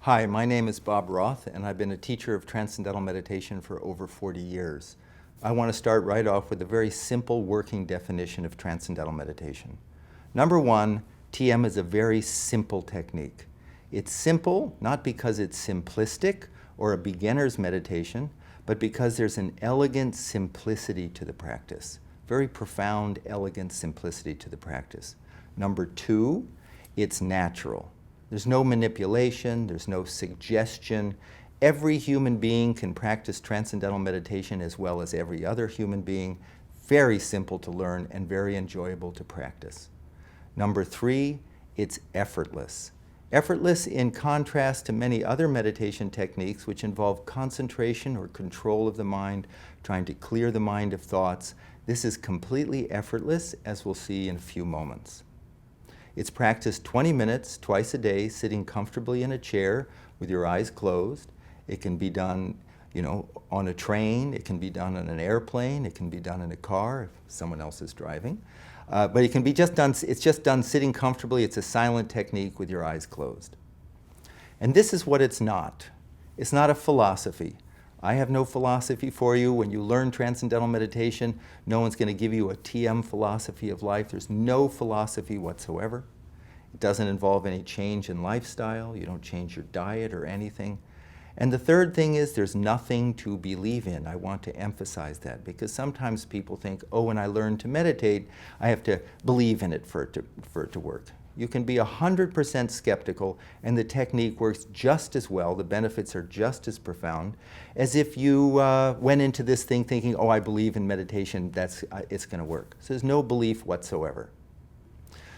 Hi, my name is Bob Roth, and I've been a teacher of Transcendental Meditation for over 40 years. I want to start right off with a very simple working definition of Transcendental Meditation. Number one, TM is a very simple technique. It's simple not because it's simplistic or a beginner's meditation, but because there's an elegant simplicity to the practice. Very profound, elegant simplicity to the practice. Number two, it's natural. There's no manipulation, there's no suggestion. Every human being can practice Transcendental Meditation as well as every other human being. Very simple to learn and very enjoyable to practice. Number three, it's effortless. Effortless in contrast to many other meditation techniques which involve concentration or control of the mind, trying to clear the mind of thoughts. This is completely effortless, as we'll see in a few moments. It's practiced 20 minutes twice a day, sitting comfortably in a chair with your eyes closed. It can be done, on a train. It can be done on an airplane. It can be done in a car if someone else is driving. But it can be just done. It's just done sitting comfortably. It's a silent technique with your eyes closed. And this is what it's not. It's not a philosophy. I have no philosophy for you. When you learn Transcendental Meditation, no one's going to give you a TM philosophy of life. There's no philosophy whatsoever. It doesn't involve any change in lifestyle. You don't change your diet or anything. And the third thing is there's nothing to believe in. I want to emphasize that because sometimes people think, oh, when I learn to meditate, I have to believe in it for it to work. You can be 100% skeptical and the technique works just as well, the benefits are just as profound, as if you went into this thing thinking, oh, I believe in meditation, it's going to work. So there's no belief whatsoever.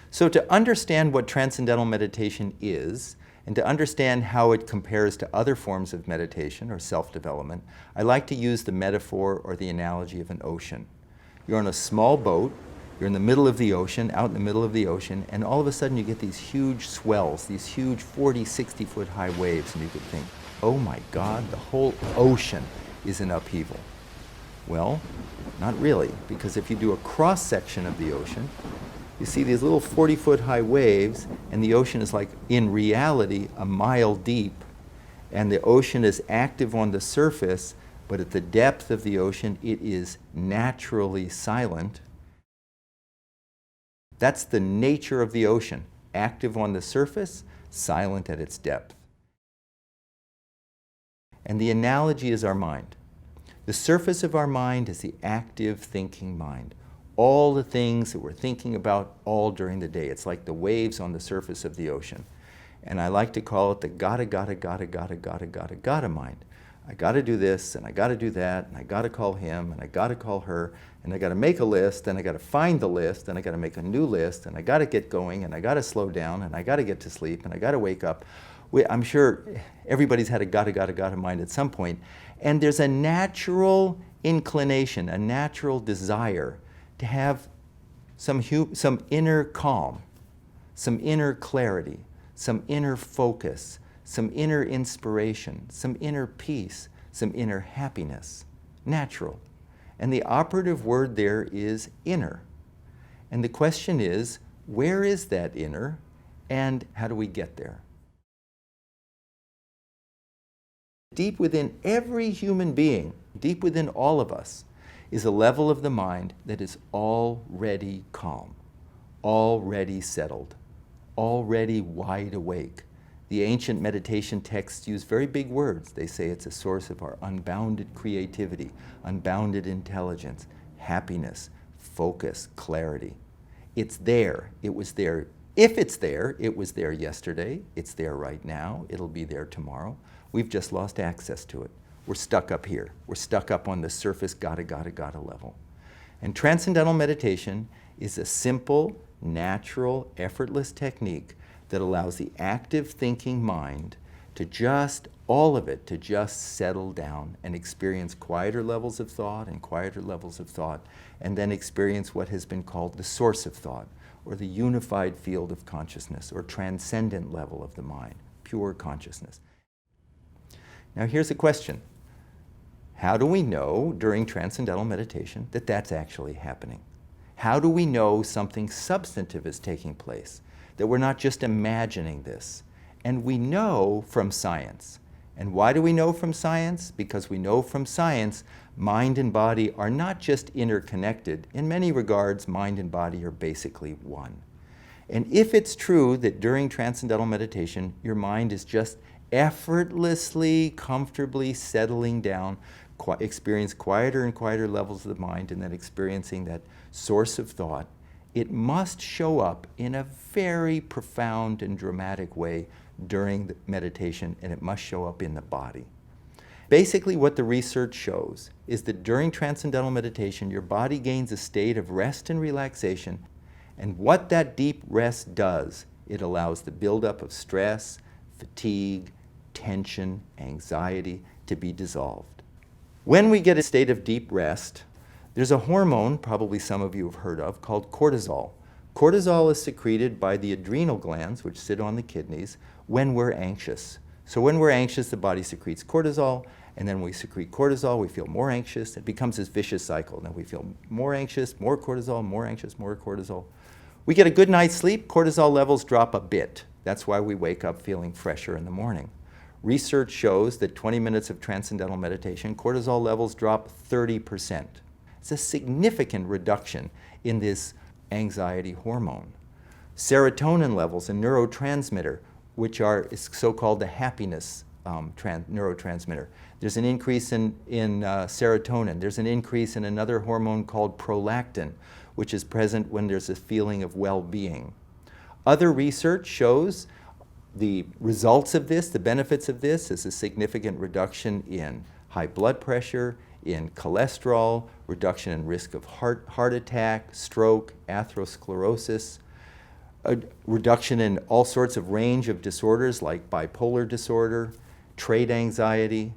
So to understand what Transcendental Meditation is, and to understand how it compares to other forms of meditation or self-development, I like to use the metaphor or the analogy of an ocean. You're on a small boat, you're in the middle of the ocean, out in the middle of the ocean, and all of a sudden you get these huge swells, these huge 40, 60-foot high waves, and you could think, oh my God, the whole ocean is in upheaval. Well, not really, because if you do a cross-section of the ocean, you see these little 40-foot high waves, and the ocean is like, in reality, a mile deep, and the ocean is active on the surface, but at the depth of the ocean, it is naturally silent. That's the nature of the ocean, active on the surface, silent at its depth. And the analogy is our mind. The surface of our mind is the active thinking mind. All the things that we're thinking about all during the day. It's like the waves on the surface of the ocean. And I like to call it the gotta mind. I gotta do this, and I gotta do that, and I gotta call him, and I gotta call her, and I gotta make a list, and I gotta find the list, and I gotta make a new list, and I gotta get going, and I gotta slow down, and I gotta get to sleep, and I gotta wake up. I'm sure everybody's had a gotta mind at some point. And there's a natural inclination, a natural desire to have some inner calm, some inner clarity, some inner focus, some inner inspiration, some inner peace, some inner happiness. Natural. And the operative word there is inner. And the question is, where is that inner, and how do we get there? Deep within every human being, deep within all of us, is a level of the mind that is already calm, already settled, already wide awake. The ancient meditation texts use very big words. They say it's a source of our unbounded creativity, unbounded intelligence, happiness, focus, clarity. It's there. It was there. If it's there, it was there yesterday. It's there right now. It'll be there tomorrow. We've just lost access to it. We're stuck up here. We're stuck up on the surface gotta level. And Transcendental Meditation is a simple, natural, effortless technique that allows the active thinking mind to just, all of it, to just settle down and experience quieter levels of thought and quieter levels of thought, and then experience what has been called the source of thought, or the unified field of consciousness, or transcendent level of the mind, pure consciousness. Now here's a question. How do we know during Transcendental Meditation that that's actually happening? How do we know something substantive is taking place? That we're not just imagining this, And we know from science. And why do we know from science? Because we know from science mind and body are not just interconnected. In many regards, mind and body are basically one. And if it's true that during transcendental meditation, your mind is just effortlessly, comfortably settling down, experience quieter and quieter levels of the mind, and then experiencing that source of thought, it must show up in a very profound and dramatic way during the meditation, and it must show up in the body. Basically, what the research shows is that during transcendental meditation, your body gains a state of rest and relaxation, and what that deep rest does, it allows the buildup of stress, fatigue, tension, anxiety to be dissolved. When we get a state of deep rest, there's a hormone, probably some of you have heard of, called cortisol. Cortisol is secreted by the adrenal glands, which sit on the kidneys, when we're anxious. So when we're anxious, the body secretes cortisol, and then we secrete cortisol, we feel more anxious. It becomes this vicious cycle. Then we feel more anxious, more cortisol, more anxious, more cortisol. We get a good night's sleep, cortisol levels drop a bit. That's why we wake up feeling fresher in the morning. Research shows that 20 minutes of transcendental meditation, cortisol levels drop 30%. It's a significant reduction in this anxiety hormone. Serotonin levels, a neurotransmitter, which is so-called the happiness neurotransmitter. There's an increase in serotonin. There's an increase in another hormone called prolactin, which is present when there's a feeling of well-being. Other research shows the results of this, the benefits of this, is a significant reduction in high blood pressure, in cholesterol, reduction in risk of heart attack, stroke, atherosclerosis, a reduction in all sorts of range of disorders like bipolar disorder, trait anxiety.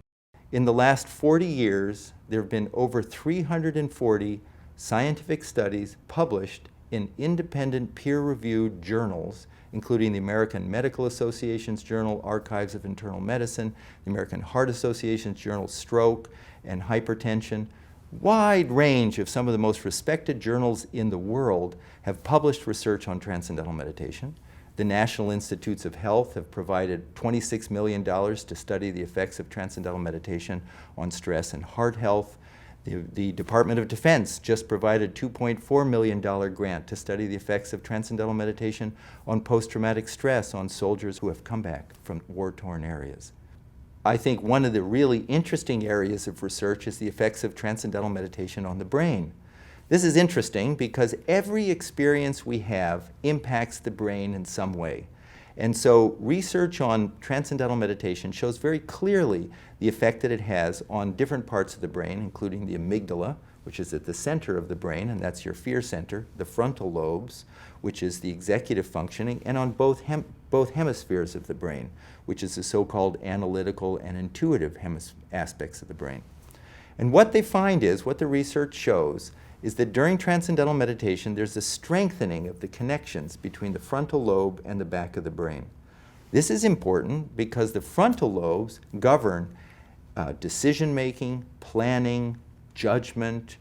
In the last 40 years, there have been over 340 scientific studies published in independent peer-reviewed journals, including the American Medical Association's Journal, Archives of Internal Medicine, the American Heart Association's Journal, Stroke and Hypertension. Wide range of some of the most respected journals in the world have published research on transcendental meditation. The National Institutes of Health have provided $26 million to study the effects of transcendental meditation on stress and heart health. The Department of Defense just provided a $2.4 million grant to study the effects of transcendental meditation on post-traumatic stress on soldiers who have come back from war-torn areas. I think one of the really interesting areas of research is the effects of transcendental meditation on the brain. This is interesting because every experience we have impacts the brain in some way. And so research on transcendental meditation shows very clearly the effect that it has on different parts of the brain, including the amygdala, which is at the center of the brain, and that's your fear center, the frontal lobes, which is the executive functioning, and on both hemispheres of the brain, which is the so-called analytical and intuitive aspects of the brain. And what they find is, what the research shows, is that during transcendental meditation, there's a strengthening of the connections between the frontal lobe and the back of the brain. This is important because the frontal lobes govern decision-making, planning, judgment,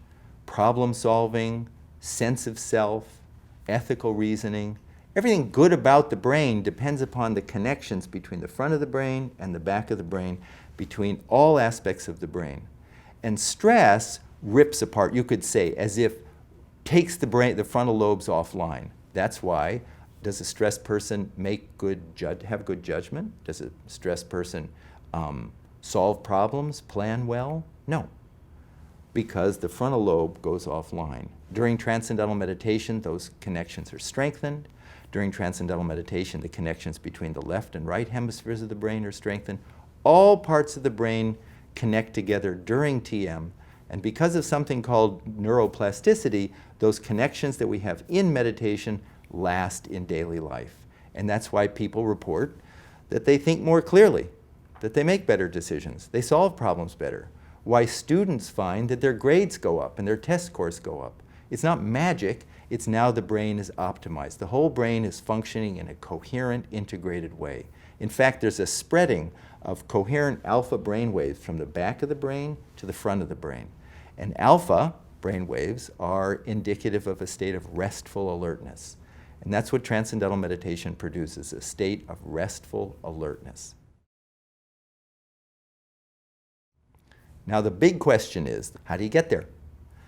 problem-solving, sense of self, ethical reasoning. Everything good about the brain depends upon the connections between the front of the brain and the back of the brain, between all aspects of the brain. And stress rips apart, you could say, as if takes the frontal lobes offline. That's why, does a stressed person have good judgment? Does a stressed person solve problems, plan well? No, because the frontal lobe goes offline. During transcendental meditation, those connections are strengthened. During transcendental meditation, the connections between the left and right hemispheres of the brain are strengthened. All parts of the brain connect together during TM. And because of something called neuroplasticity, those connections that we have in meditation last in daily life. And that's why people report that they think more clearly, that they make better decisions, they solve problems better. Why students find that their grades go up and their test scores go up. It's not magic, it's now the brain is optimized. The whole brain is functioning in a coherent, integrated way. In fact, there's a spreading of coherent alpha brain waves from the back of the brain to the front of the brain. And alpha brain waves are indicative of a state of restful alertness. And that's what Transcendental Meditation produces, a state of restful alertness. Now the big question is, how do you get there?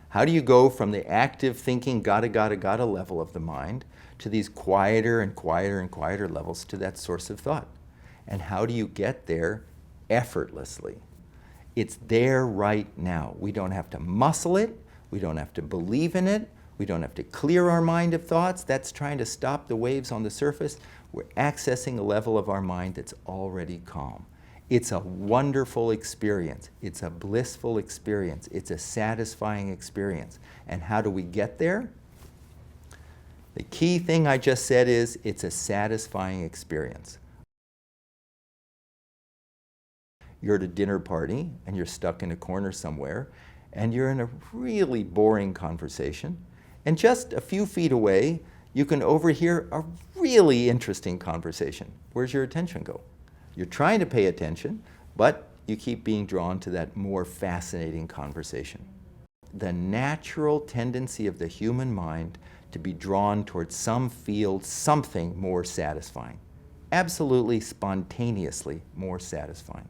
How do you go from the active thinking, gotta level of the mind to these quieter and quieter and quieter levels to that source of thought? And how do you get there effortlessly? It's there right now. We don't have to muscle it. We don't have to believe in it. We don't have to clear our mind of thoughts. That's trying to stop the waves on the surface. We're accessing a level of our mind that's already calm. It's a wonderful experience. It's a blissful experience. It's a satisfying experience. And how do we get there? The key thing I just said is it's a satisfying experience. You're at a dinner party and you're stuck in a corner somewhere and you're in a really boring conversation, and just a few feet away you can overhear a really interesting conversation. Where's your attention go? You're trying to pay attention, but you keep being drawn to that more fascinating conversation. The natural tendency of the human mind to be drawn towards some field, something more satisfying. Absolutely spontaneously more satisfying.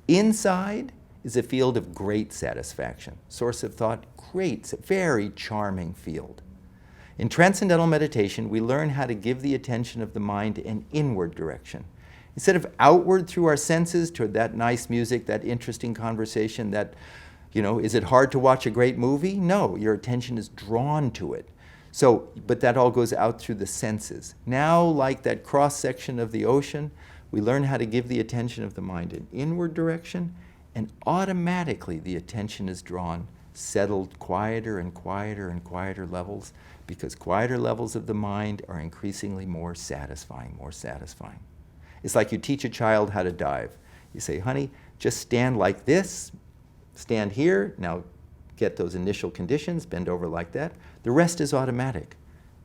Inside is a field of great satisfaction. Source of thought, great, very charming field. In Transcendental Meditation, we learn how to give the attention of the mind an inward direction. Instead of outward through our senses toward that nice music, that interesting conversation, that, is it hard to watch a great movie? No, your attention is drawn to it. So, but that all goes out through the senses. Now, like that cross-section of the ocean, we learn how to give the attention of the mind an inward direction, and automatically the attention is drawn, settled quieter and quieter and quieter levels, because quieter levels of the mind are increasingly more satisfying, more satisfying. It's like you teach a child how to dive. You say, honey, just stand like this, stand here, now get those initial conditions, bend over like that. The rest is automatic.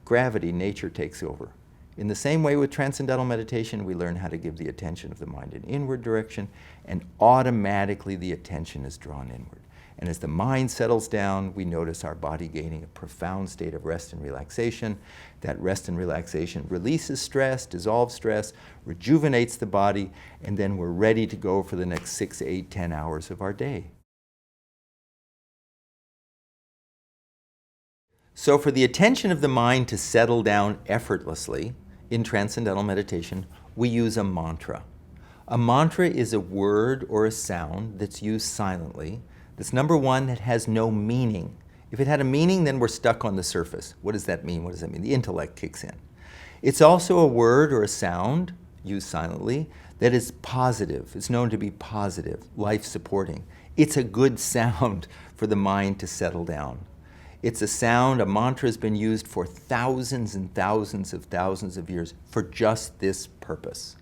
Gravity, nature takes over. In the same way with Transcendental Meditation, we learn how to give the attention of the mind an inward direction, and automatically the attention is drawn inward. And as the mind settles down, we notice our body gaining a profound state of rest and relaxation. That rest and relaxation releases stress, dissolves stress, rejuvenates the body, and then we're ready to go for the next 6, 8, 10 hours of our day. So for the attention of the mind to settle down effortlessly in Transcendental Meditation, we use a mantra. A mantra is a word or a sound that's used silently. That's number one, that has no meaning. If it had a meaning, then we're stuck on the surface. What does that mean? What does that mean? The intellect kicks in. It's also a word or a sound, used silently, that is positive. It's known to be positive, life-supporting. It's a good sound for the mind to settle down. It's a sound, a mantra has been used for thousands and thousands of years for just this purpose.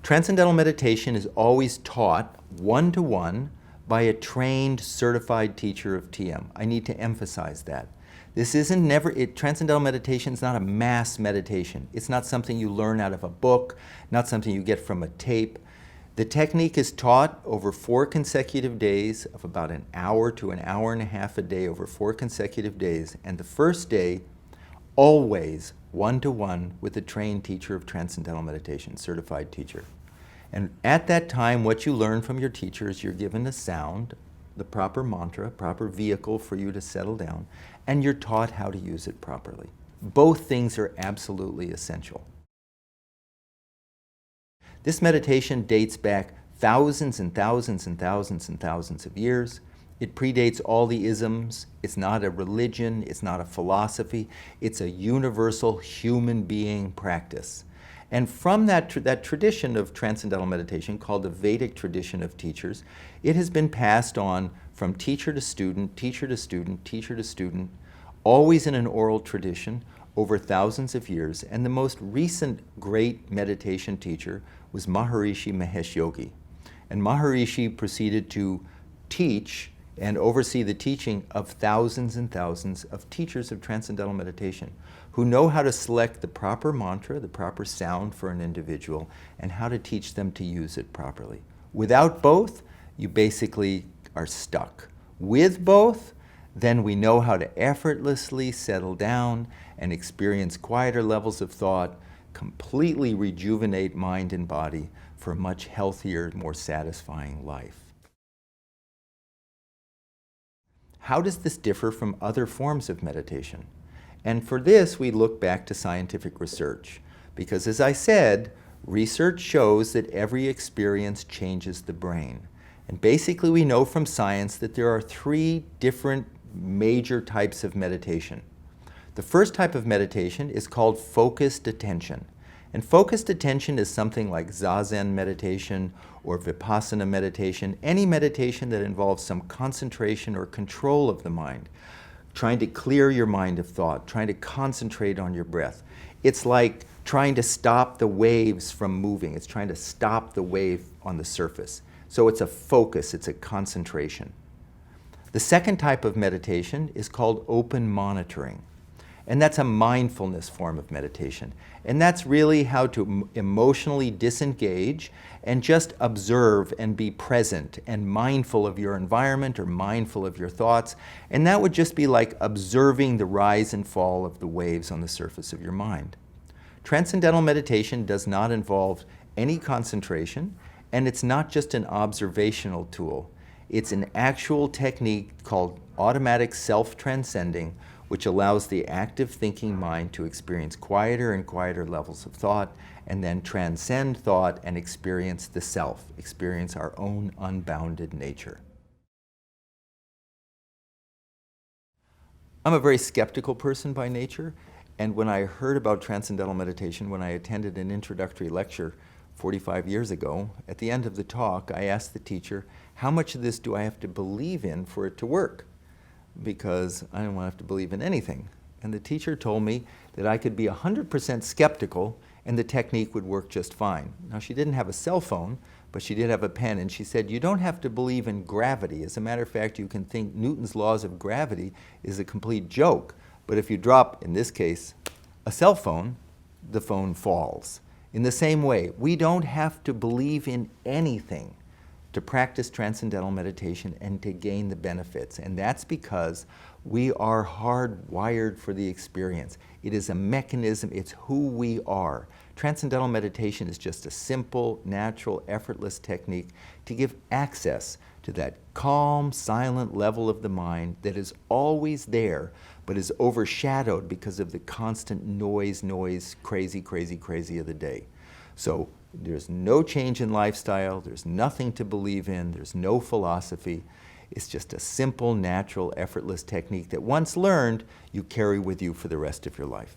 Transcendental Meditation is always taught one-to-one by a trained, certified teacher of TM. I need to emphasize that. This isn't Transcendental Meditation is not a mass meditation. It's not something you learn out of a book, not something you get from a tape. The technique is taught over 4 consecutive days of about an hour to an hour and a half a day over 4 consecutive days. And the first day, always one-to-one with a trained teacher of Transcendental Meditation, certified teacher. And at that time, what you learn from your teacher is you're given a sound, the proper mantra, proper vehicle for you to settle down, and you're taught how to use it properly. Both things are absolutely essential. This meditation dates back thousands and thousands and thousands and thousands of years. It predates all the isms. It's not a religion. It's not a philosophy. It's a universal human being practice. And from that tradition of Transcendental Meditation, called the Vedic tradition of teachers, it has been passed on from teacher to student, teacher to student, teacher to student, always in an oral tradition over thousands of years. And the most recent great meditation teacher was Maharishi Mahesh Yogi. And Maharishi proceeded to teach and oversee the teaching of thousands and thousands of teachers of Transcendental Meditation who know how to select the proper mantra, the proper sound for an individual, and how to teach them to use it properly. Without both, you basically are stuck. With both, then we know how to effortlessly settle down and experience quieter levels of thought, completely rejuvenate mind and body for a much healthier, more satisfying life. How does this differ from other forms of meditation? And for this, we look back to scientific research. Because as I said, research shows that every experience changes the brain. And basically we know from science that there are 3 different major types of meditation. The first type of meditation is called focused attention. And focused attention is something like Zazen meditation or Vipassana meditation, any meditation that involves some concentration or control of the mind, trying to clear your mind of thought, trying to concentrate on your breath. It's like trying to stop the waves from moving. It's trying to stop the wave on the surface. So it's a focus, it's a concentration. The second type of meditation is called open monitoring. And that's a mindfulness form of meditation. And that's really how to emotionally disengage and just observe and be present and mindful of your environment or mindful of your thoughts. And that would just be like observing the rise and fall of the waves on the surface of your mind. Transcendental meditation does not involve any concentration, and it's not just an observational tool. It's an actual technique called automatic self-transcending, which allows the active thinking mind to experience quieter and quieter levels of thought, and then transcend thought and experience the self, experience our own unbounded nature. I'm a very skeptical person by nature, and when I heard about Transcendental Meditation, when I attended an introductory lecture 45 years ago, at the end of the talk, I asked the teacher, how much of this do I have to believe in for it to work? Because I didn't want to have to believe in anything. And the teacher told me that I could be 100% skeptical and the technique would work just fine. Now, she didn't have a cell phone, but she did have a pen, and she said, you don't have to believe in gravity. As a matter of fact, you can think Newton's laws of gravity is a complete joke. But if you drop, in this case, a cell phone, the phone falls. In the same way, we don't have to believe in anything to practice transcendental meditation and to gain the benefits. And that's because we are hardwired for the experience. It is a mechanism, it's who we are. Transcendental meditation is just a simple, natural, effortless technique to give access to that calm, silent level of the mind that is always there, but is overshadowed because of the constant noise, crazy of the day. So there's no change in lifestyle, there's nothing to believe in, there's no philosophy. It's just a simple, natural, effortless technique that once learned, you carry with you for the rest of your life.